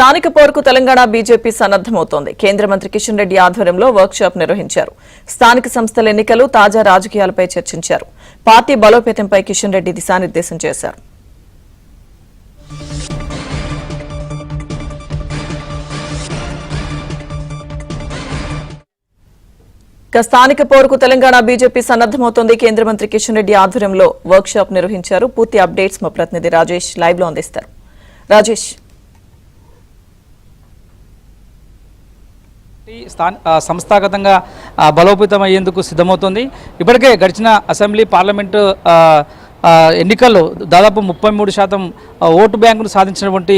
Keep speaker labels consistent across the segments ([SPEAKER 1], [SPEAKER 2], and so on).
[SPEAKER 1] స్థానిక పోరుకు తెలంగాణ బీజేపీ సన్నద్దమవుతోంది. కేంద్ర మంత్రి కిషన్ రెడ్డి ఆధ్వర్యంలో వర్క్ షాప్ నిర్వహించారు. స్థానిక సంస్థల ఎన్నికలు, తాజా రాజకీయాలపై చర్చించారు. పార్టీ బలోపేతంపై కిషన్ రెడ్డి దిశానిర్దేశం చేశారు. స్థానిక పోరుకు తెలంగాణ బీజేపీ సన్నద్దమవుతోంది. కేంద్ర మంత్రి కిషన్ రెడ్డి ఆధ్వర్యంలో వర్క్ షాప్ నిర్వహించారు. పూర్తి అప్డేట్స్ మా ప్రతినిధి రాజేష్ లైవ్ లో అందిస్తారు. రాజేష్,
[SPEAKER 2] సంస్థాగతంగా బలోపేతమయ్యేందుకు సిద్ధమవుతోంది. ఇప్పటికే గడిచిన అసెంబ్లీ పార్లమెంటు ఎన్నికల్లో దాదాపు 33% ఓటు బ్యాంకును సాధించినటువంటి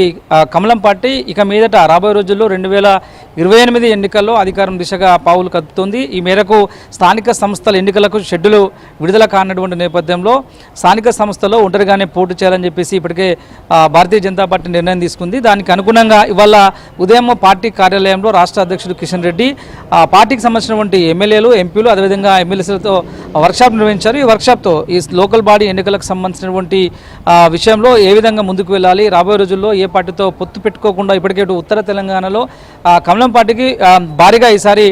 [SPEAKER 2] కమలం పార్టీ ఇక మీదట రాబోయే రోజుల్లో 2028 ఎన్నికల్లో అధికారం దిశగా పావులు కదుపుతోంది. ఈ మేరకు స్థానిక సంస్థల ఎన్నికలకు షెడ్యూల్ విడుదల కానటువంటి నేపథ్యంలో స్థానిక సంస్థలో ఒంటరిగానే పోటీ చేయాలని చెప్పేసి ఇప్పటికే భారతీయ జనతా పార్టీ నిర్ణయం తీసుకుంది. దానికి అనుగుణంగా ఇవాళ ఉదయం పార్టీ కార్యాలయంలో రాష్ట్ర అధ్యక్షుడు కిషన్ రెడ్డి పార్టీకి సంబంధించినటువంటి ఎమ్మెల్యేలు, ఎంపీలు, అదేవిధంగా ఎమ్మెల్యేలతో వర్క్షాప్ నిర్వహించారు. ఈ వర్క్షాప్తో ఈ లోకల్ బాడీ ఎన్నికలకు సంబంధించినటువంటి విషయంలో ఏ విధంగా ముందుకు వెళ్ళాలి, రాబోయే రోజుల్లో ఏ పార్టీతో పొత్తు పెట్టుకోకుండా ఇప్పటికే ఉత్తర తెలంగాణలో కమలం పార్టీకి భారీగా ఈసారి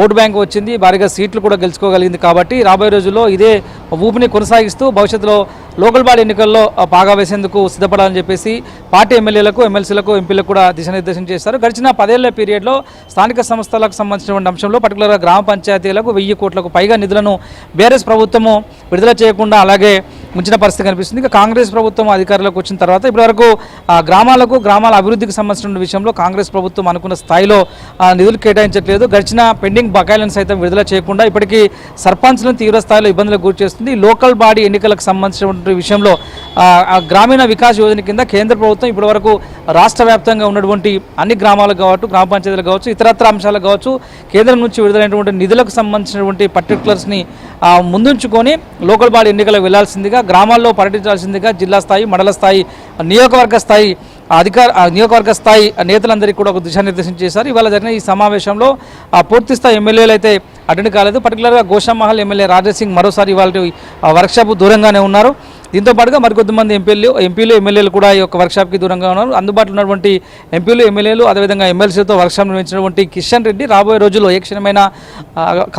[SPEAKER 2] ఓటు బ్యాంకు వచ్చింది, భారీగా సీట్లు కూడా గెలుచుకోగలిగింది. కాబట్టి రాబోయే రోజుల్లో ఇదే ఊపిని కొనసాగిస్తూ భవిష్యత్తులో లోకల్ బాడీ ఎన్నికల్లో పాగా వేసేందుకు సిద్ధపడాలని చెప్పేసి పార్టీ ఎమ్మెల్యేలకు, ఎమ్మెల్సీలకు, ఎంపీలకు కూడా దిశానిర్దేశం చేశారు. గడిచిన 10 ఏళ్ల పీరియడ్లో స్థానిక సంస్థలకు సంబంధించినటువంటి అంశంలో పర్టికులర్గా గ్రామ పంచాయతీలకు 1000 కోట్లకు పైగా నిధులను బీఆర్ఎస్ ప్రభుత్వము విడుదల చేయకుండా అలాగే ఉంచిన పరిస్థితి కనిపిస్తుంది. ఇక కాంగ్రెస్ ప్రభుత్వం అధికారంలోకి వచ్చిన తర్వాత ఇప్పటివరకు గ్రామాల అభివృద్ధికి సంబంధించిన విషయంలో కాంగ్రెస్ ప్రభుత్వం అనుకున్న స్థాయిలో నిధులు కేటాయించట్లేదు. గడిచిన పెండింగ్ బకాయిలను సైతం విడుదల చేయకుండా ఇప్పటికీ సర్పంచ్లను తీవ్ర స్థాయిలో ఇబ్బందులకు గురి చేస్తుంది. లోకల్ బాడీ ఎన్నికలకు సంబంధించినటువంటి విషయంలో గ్రామీణ వికాస్ యోజన కింద కేంద్ర ప్రభుత్వం ఇప్పటివరకు రాష్ట్ర వ్యాప్తంగా ఉన్నటువంటి అన్ని గ్రామాలకు కావచ్చు, గ్రామ పంచాయతీలకు కావచ్చు, ఇతరత్ర అంశాలకు కావచ్చు, కేంద్రం నుంచి విడుదలైనటువంటి నిధులకు సంబంధించినటువంటి పర్టికులర్స్ని ముందుంచుకొని లోకల్ బాడీ ఎన్నికలకు వెళ్లాల్సిందిగా, గ్రామాల్లో పర్యటించాల్సిందిగా జిల్లా స్థాయి, మండల స్థాయి, నియోజకవర్గ స్థాయి నియోజకవర్గ స్థాయి నేతలందరికీ కూడా ఒక దిశానిర్దేశం చేశారు. ఇవాళ జరిగిన ఈ సమావేశంలో పూర్తి స్థాయి ఎమ్మెల్యేలు అయితే అటెండ్ కాలేదు. పర్టికులర్గా గోషామహల్ ఎమ్మెల్యే రాజేష్ సింగ్ మరోసారి ఇవాళ వర్క్షాప్ దూరంగానే ఉన్నారు. దీంతో పాటుగా మరికొద్దిమంది ఎంపీలు, ఎమ్మెల్యేలు కూడా ఈ యొక్క వర్క్షాప్కి దూరంగా ఉన్నారు. అందుబాటులో ఉన్నటువంటి ఎంపీలు, ఎమ్మెల్యేలు, అదేవిధంగా ఎమ్మెల్సీలతో వర్క్షాప్ నిర్వహించినటువంటి కిషన్ రెడ్డి రాబోయే రోజుల్లో ఏ క్షణమైన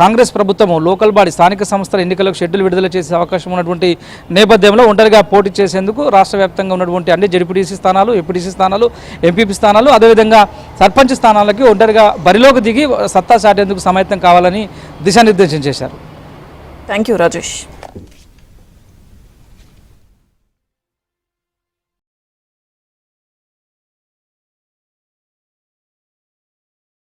[SPEAKER 2] కాంగ్రెస్ ప్రభుత్వం లోకల్ బాడీ స్థానిక సంస్థల ఎన్నికలకు షెడ్యూల్ విడుదల చేసే అవకాశం ఉన్నటువంటి నేపథ్యంలో ఒంటరిగా పోటీ చేసేందుకు రాష్ట్ర వ్యాప్తంగా ఉన్నటువంటి అన్ని జడ్పీటీసీ స్థానాలు, ఎంపీటీసీ స్థానాలు, ఎంపీపీ స్థానాలు, అదేవిధంగా సర్పంచ్ స్థానాలకి ఒంటరిగా బరిలోకి దిగి సత్తా చాటేందుకు సమాయత్తం కావాలని దిశానిర్దేశం చేశారు.
[SPEAKER 1] Thank you Rajesh.